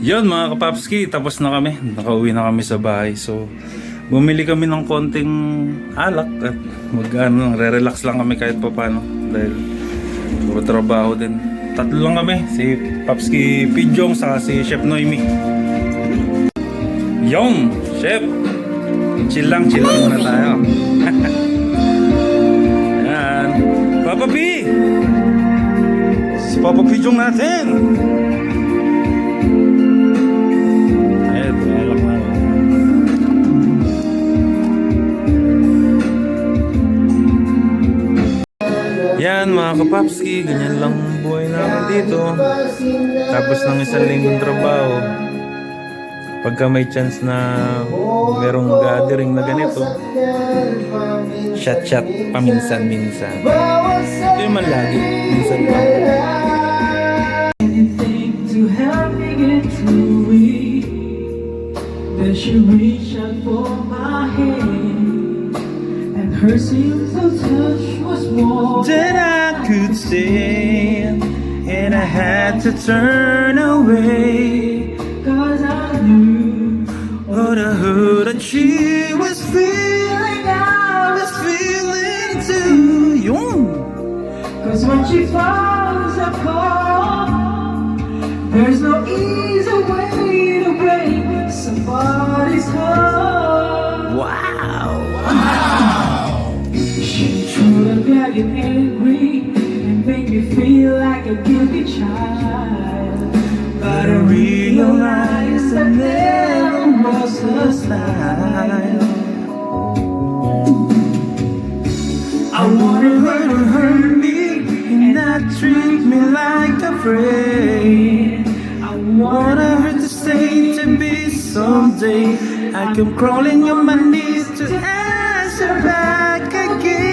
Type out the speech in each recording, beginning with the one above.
Yun mga kapapski, tapos na kami. Nakauwi na kami sa bahay. So, bumili kami ng konting alak at re-relax lang kami kahit pa paano. Dahil puro trabaho din. Tatlo lang kami, si Papski Pidjong saka si Chef Noemi. Yung Chef, chill lang muna tayo. Yan, Papa P, si Papa Pidjong natin. Eto, alak na. Yan mga kapapski, ganyan lang buhay namin dito. Tapos ng isang linggong trabaho, pagka may chance na merong gathering na ganito, chat paminsan-minsan. Ito yung man lagi, minsan pa. She reached out for my hand, and her simple touch was more That I could stand, and I had to turn away. cause I knew But I heard that she was feeling, I was feeling too. Yung cause when she falls apart, there's no easy way to break somebody's heart. wow. She should have gotten angry and made me feel like a guilty child, But I realized I never was her style. I wanted her to hurt me and not treat me like a friend. I wanted her to say to me someday I come crawling on my knees to ask her back again.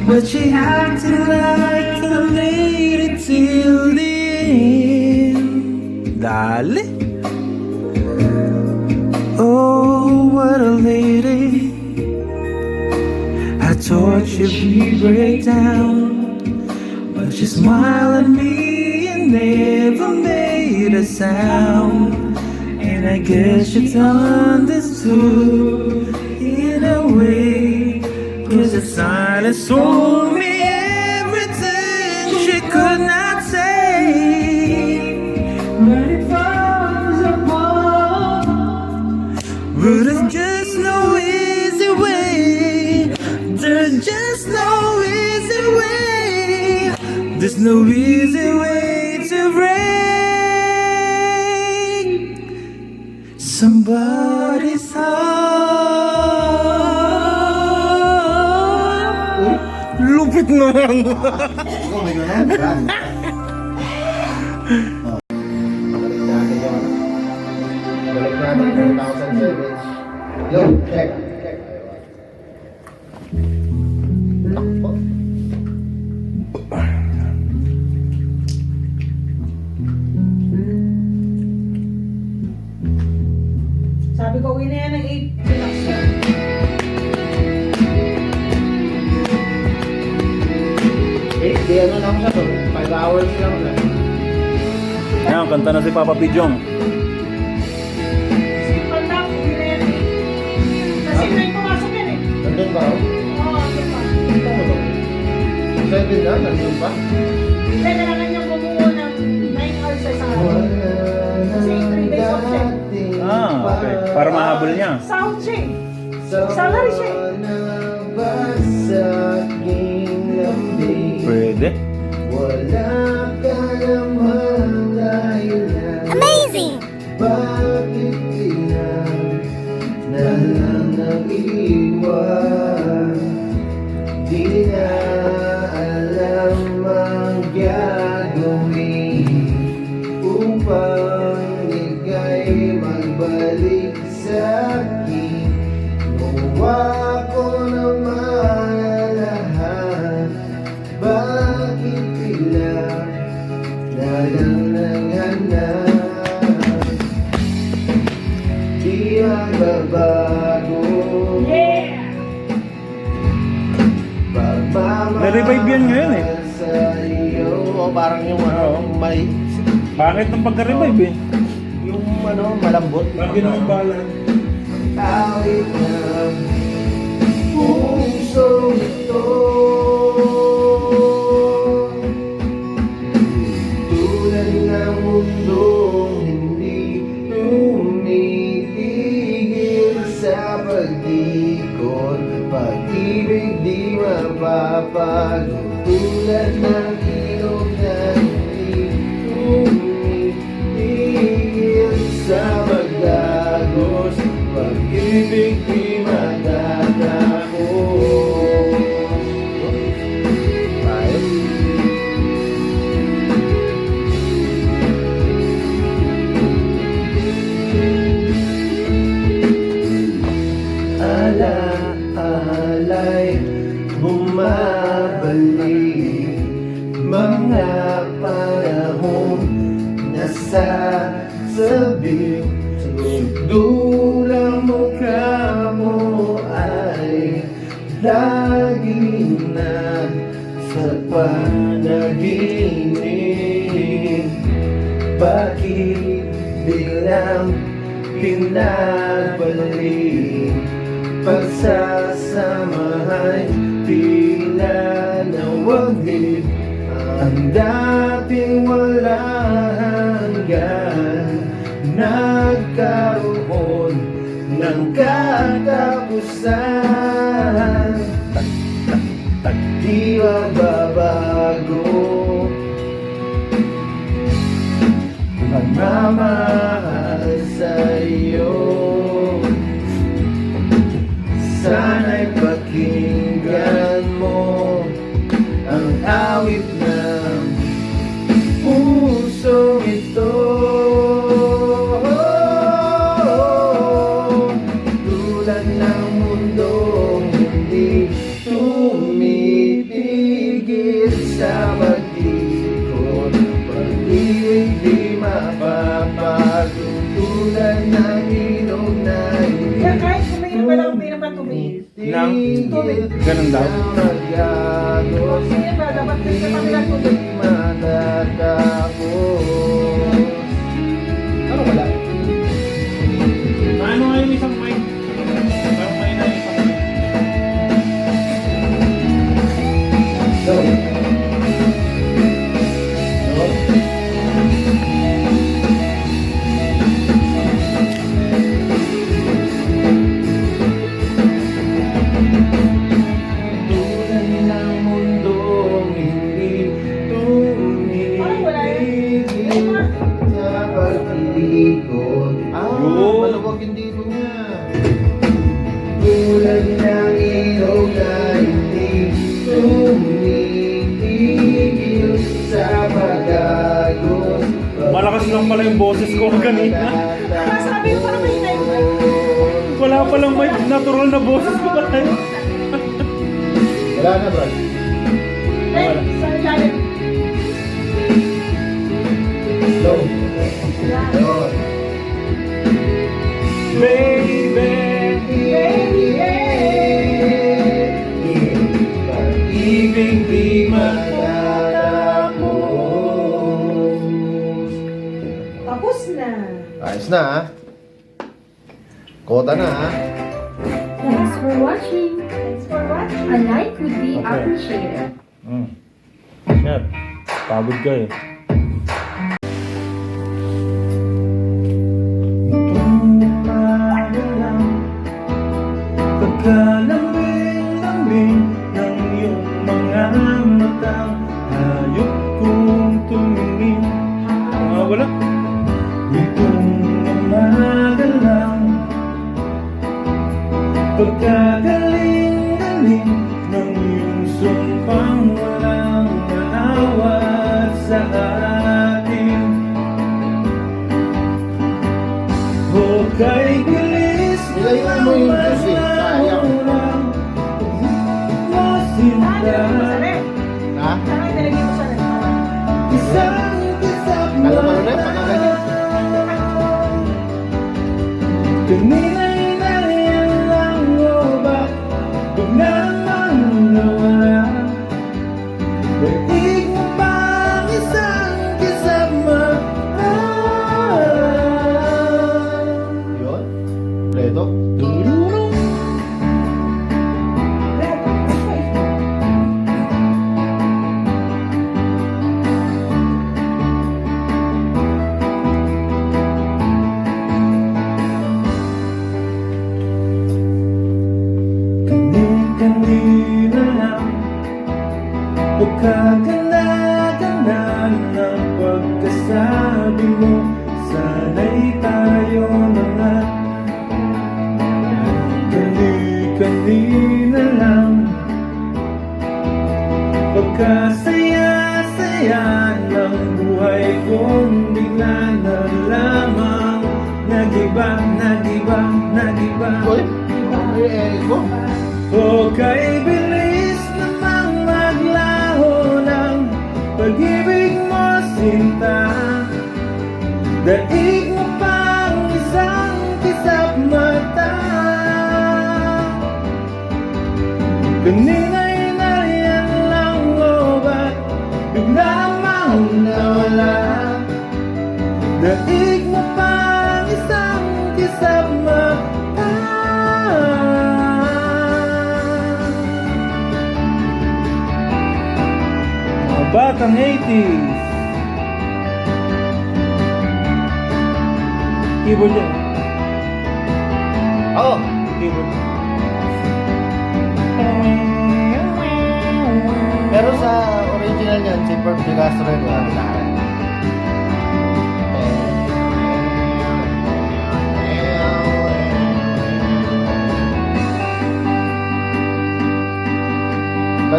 But she acted like a lady till the end. Dale. Oh, what a lady. I thought she'd break down, but she smiled at me and never made a sound. And I guess she understood in a way, 'cause the silence told me everything she could not say. when it falls apart. But there's just no easy way. There's just no easy way. There's no easy way to break somebody's heart. Lupit naman. Ikaw may gano'n? Brand. Balik natin 10,000 Yo, check. Takpo. Sabi ko, uwi na yan ng 8. Relax yan. Di ano lang siya to, 5 hours lang lang. Ayan, kanta na si Papa Pidjong. Simple lang, uwi na yan ng 8. Kasi ito yung pumasok yan eh. Nandun ba ako? Oo, ano pa. Ito mo to. 7 na, nandun pa? Hindi, kailangan niyang bumuo ng 9 hours sa isang araw. Kasi 3 days off siya. Okay. Para mahabol niya. Sound siya eh. Salary siya eh. Pwede. Wala ka naman dahilan. Amazing! Bakit ilan na lang nag-iwan? Di na alam ang gagawin upang ika'y magbalik sa'kin. Gumawa ko naman ang lahat. Bakit ilan na lang naghanap? Di magbabago. Yeah! Na-revive yan ngayon eh. Sa iyo, parang yung ano, may Pangit ng pagka-revive eh. Yung ano, malambot. Lagi naman balan. Awit ng puso ito. Tulad ng mundong hindi tumitigil sa pag-ikot. Pag-ibig di mapapagod. Tulad ng ilog na hindi tumitigil sa pag-agos. Pag-ibig di matatapos. Tayo. Alay bumabalik, mga panahon na sasabi. Dulang mukha mo ay lagi na sa panaginip. Bakit biglang pinabalik? Pagsasamahan tila nawaglit. Ang dating wala hanggan nagkaroon ng katapusan. Di mababago pagmamahal sa'yo. Sana'y pakinggan mo ang awit ng pusong ito. Tulad ng mundong hindi tumitigil sa pag-ikot. Pag-ibig di mapapagod. Tulad ng ilog na hindi Kaya kahit kumingin pa lang, hindi naman tumingin. Nang ganun daw. Kumingin pa, dapat din sa kabilang tubig. Ano wala? Ano nga yung isang mic? Parang may na yung isang mic. Sorry. No? Tulad ng mundong hindi tumitigil sa pag-ikot. Yun. Maluwag yung dito niya. Tulad ng ilog na hindi tumitigil sa pag-agos. Malakas lang pala yung boses ko kanina. Sabi ko parang may time. Wala palang may natural na boses ko pala. Wala na, bro. Eh, sa ilalim. Slow. Yan. Yun. Baby. Pag-ibig di matatapos. Tapos na. Ayos na, ha? Kota na, ha? Thanks for watching. Thanks for watching. A like would be Okay. appreciated. Shit. Pagod ka eh. Pagkalambing-lambing ng iyong mga matang, hayop kong tumingin. Wala. Itong namagalang pagkagaling-galing ng iyong sumpang walang naawat sa atin. Hukay bilis Nilayan mo yung juice eh, sayang. Saan nilagay mo sa rep? Ha? Saan nilagay mo sa rep? Isang kisap Alam mo na, pagkaganyan. Kanina'y nariyan lang o ba bigla namang nawala? Daig mo bang isang kisap ito? Kani-kanina lang pagkaganda-ganda ng pagkasabi mo. Sana'y tayo mga kani-kanina lang pagkasaya-saya ng buhay kong bigla na lamang nagiba, nagiba, nagiba. Uy, ano yung Eric mo? O kay bilis namang maglaho ng pag-ibig mo, sinta. Daig mo pang isang kisap mata. Kanina'y nariyan lang o ba't bigla mang nawala? Daig mo pang isang kisap mata. Batang 80s. Keyboard yan. Oo. Keyboard. Pero sa original niyan, si Bert De Castro yung wala na.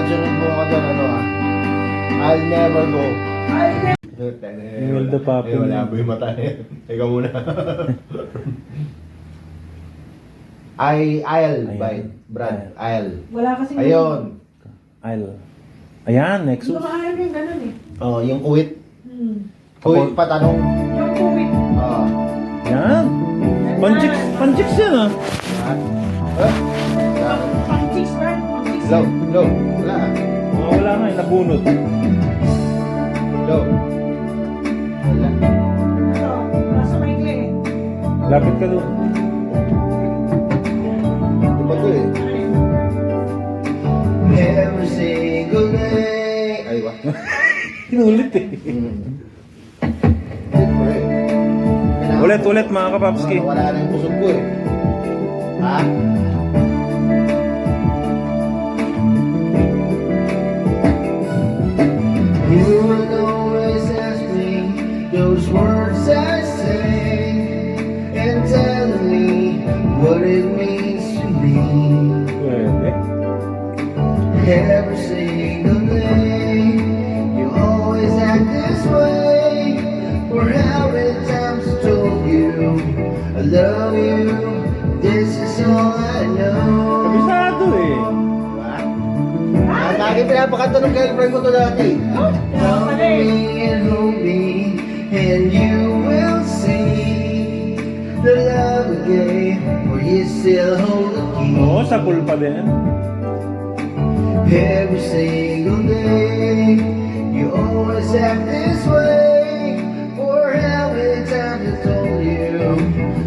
Sunod mo ako dyan, ano ah. I'll never go. Imelda Papi. Wala ba yung mata niya? Ikaw muna. I'll by Brad. I'll. Wala kasing Ayun. Ayan, Hindi Nexus. ko maalam yung ganun eh. Oh, yung kuwit. Hmm. Kuwit patanong. Yung COVID. Yan. Panchicks yan ah. Pang chicks, Brad. Pang chicks. Low. Wala. Oh, wala nga, nabunot. Low. Wala. Ito, nasa maikli eh. Lapit ka doon. Di ba ito eh? Every single day. Ay, ba? Inulit eh. Ulit mga kapapski. Wala na yung busog ko eh. Ha? You will always ask me those words I say and tell me what it means to me. Pwede. Every single day, you always act this way. For how many times I told you I love you. This is all I know. Kabisado eh. Lagi pinapakanta ng girlfriend ko to dati. Love me and hold me, and you will see the love again, where you still hold the key. Oo, sa pool pa din. Every single day, you always act this way. For how many times I told you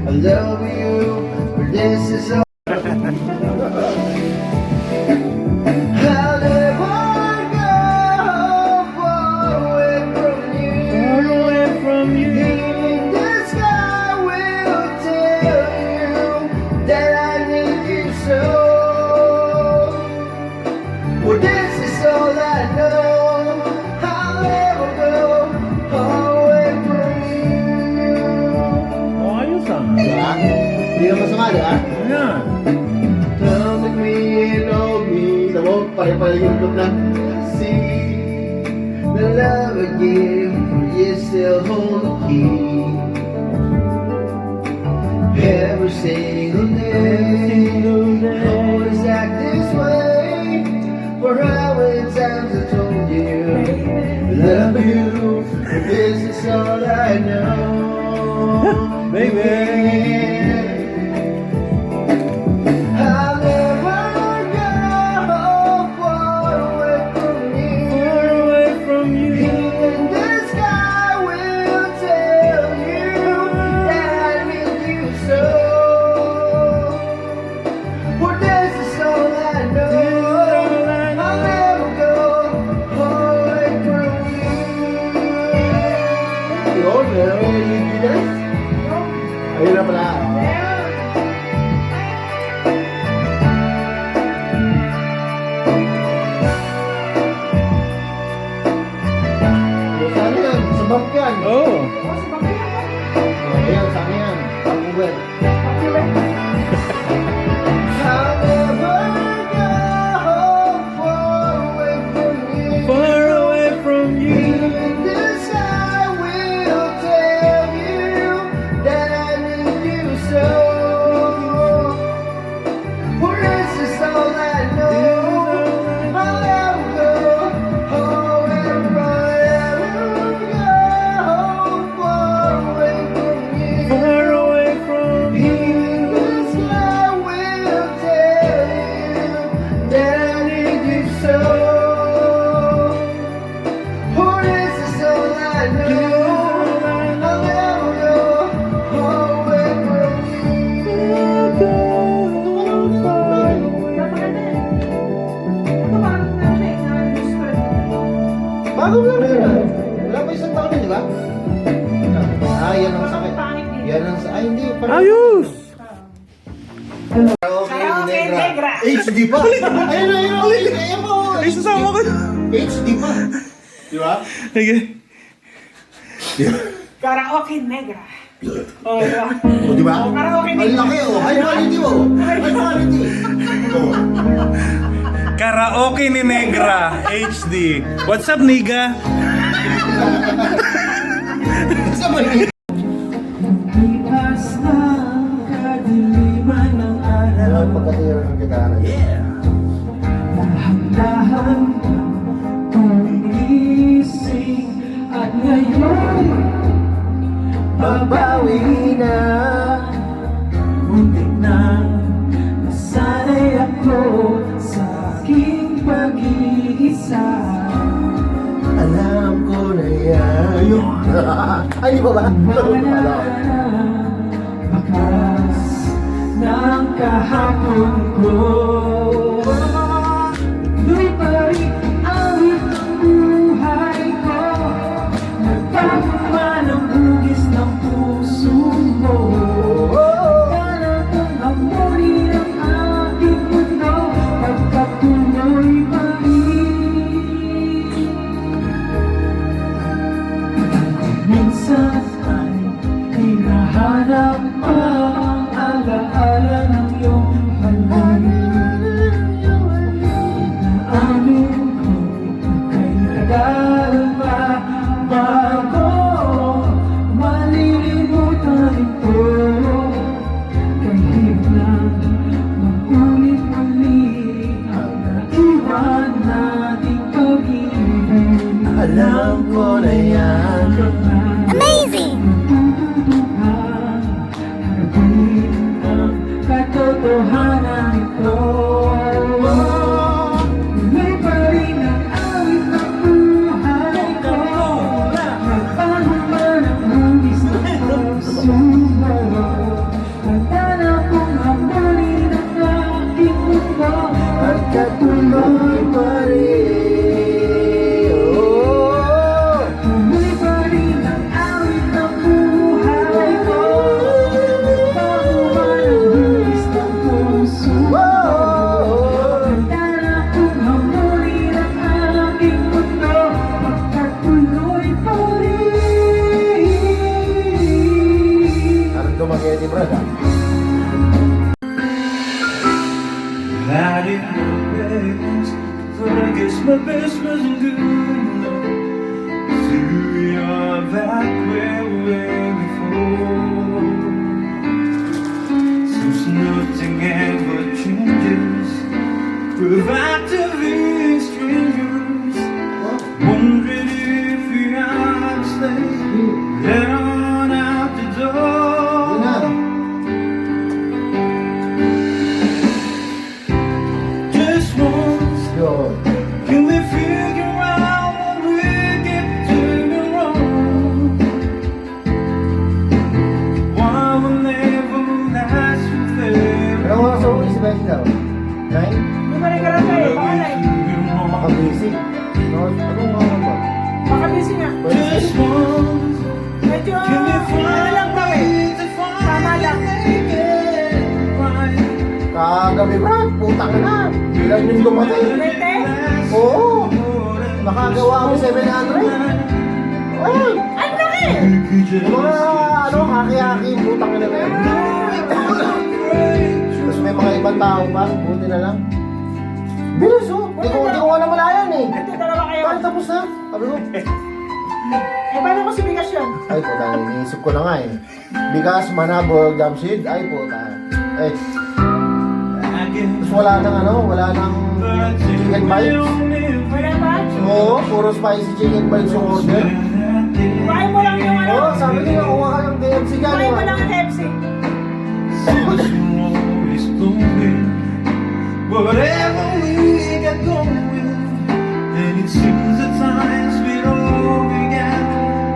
I love you, but this is all. I'll never go far away from you. Far away from you. Even the sky will tell you that I need you so. Well, this is all I know. I'll never go away from you. Oh, ayos ah. Diba? Hindi naman masama, diba? Ayan. Come with me and hold me. Tamo, pare-pare yung look na. See the love I give, for you still hold the key. Every single day, always act this way. For how many times I told you I love you, but this is all I know. Baby. I'll never go far away from you. Far away from you. Even the sky will tell you that I need you so. Karaoke Negra. HD pa. Ayun, ayun mo. Ay, sasama ko. HD pa. Di ba? Sige. Karaoke Negra. Oh, diba? O, di ba? Oh, karaoke Ang Negra. laki, oh. High quality, oh. High quality. Oh. Karaoke ni Negra HD. What's up, Niga? Sa mali. Lipas ng kadiliman ng araw, Pagkatira ng gitara. dahan-dahan tumising, at ngayon Babawi na. muntik na nasanay ako sa aking pag-iisa. Alam ko na yan. Ay, di ba ba? Bakas ng kahapon ko, doon pa rin awit ng buhay ko. Nagbago man ang hugis ng puso mo. Para kong amunin ang aking mundo, pagkatuloy pa rin. Minsan ay hinahanap pa ang alaala ng iyong halik. Inaamin ko kay tagal pa bago malilimutan ito. Kahit na magulit muli ang naiwan nating pag-ibig. Alam ko na yan. Amazing! Harapin ang katotohanan ito. Tuloy pa rin ang awit ng buhay ko. Nagbago man ang hugis ng puso mo. Handa na kong hamunin ang aking mundo. Pagkatuloy pa rin. Oh. Tuloy pa rin ang awit ng buhay ko. Bago man ang hugis ng puso mo. Handa na kong hamunin ang aking mundo. Pagkatuloy pa rin. Parang dumageti, brad, ah. Had it my best, but I guess my best wasn't good enough. So you're back where we were before. Since nothing ever changes, we're back to being strangers. Wondering if we ought to stay, head on out the door. Yun na. Just once. Yun. Can we figure out what we kept doing wrong? Why we'll never last forever? Anong oras ako si Becky daw? 9? Di ba nagkaranta eh? Baka na eh. Makabisi. Anong oras ba? Baka busy nga. Just once, Medyo, can we ano lang find daw a eh. way to find Tama lang. make it right? Kagabi, brad. Putang na. Ilan yung dumating? Bete? Oo. Nakagawa ako 700. Ay! Ang laki! Yung mga ano, haki-haki, putang na yan. Tapos may mga ibang tao pa, buti na lang. Bilis, oh. Di ko nga naman yan eh. Ito, dalawa kayo. Bakit tapos na? Sabi ko, Eh, paano ko si Bigas yun? ay puta, iniisip ko na nga eh. Bigas, manabog, damsid, ay puta. Eh, tapos wala nang ano, wala nang chicken bites. Wala ba? Oo, puro spicy chicken bites yung order. Kuhain mo lang yung ano. Oo, sabi niya, kuha ka ng KFC dyan. Kuhain mo lang ang Pepsi. Whatever we got going, and it seems at times we don't forget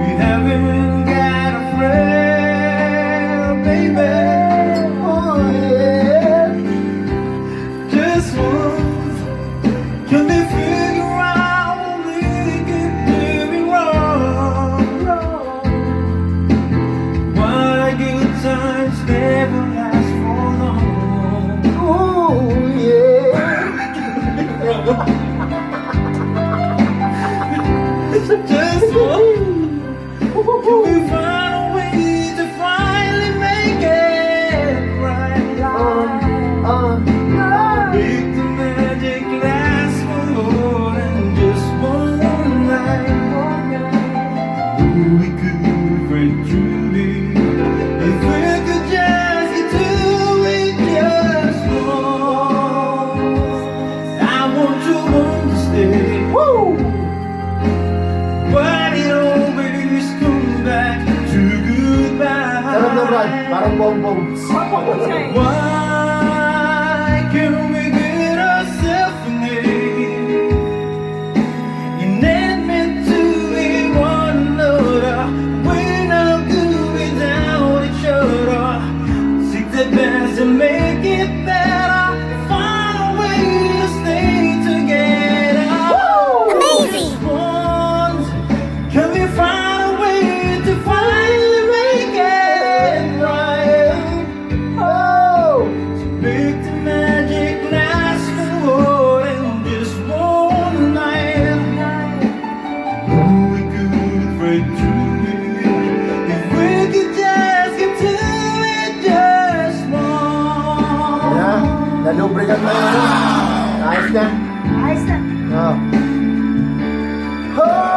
we haven't got a friend, baby. Oh, yeah. Just once, can we figure out what we keep doing wrong? Why good times never last for long. make the magic last for more than just one night. We could break through this if we could just get to it just once. I want you to understand. But it always comes back to goodbye. Sarap na Brad, parang bongbong. Why can't we get ourselves a name? You're not meant to be one another. We're not good without each other. Take the best and make it better. Find a way to stay together. Amazing! Can we find a way to finally make it right? Oh, to make the magic last for more than just one night. We could break through it if we could just get to it just once. Yeah, nalubrikan na yun. Ayos na. Ayos na. Oh. Oh!